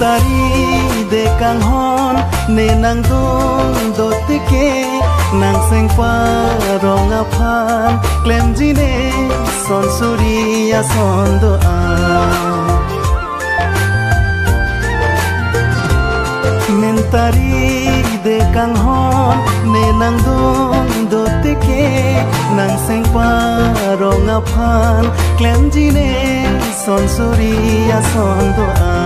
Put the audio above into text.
Mentari de kang hon ne nang dong do tike nang seng parong apan klem jine son suria son do a Mentari de kang hon ne nang dong do tike nang seng parong apan klem jine son suria son do a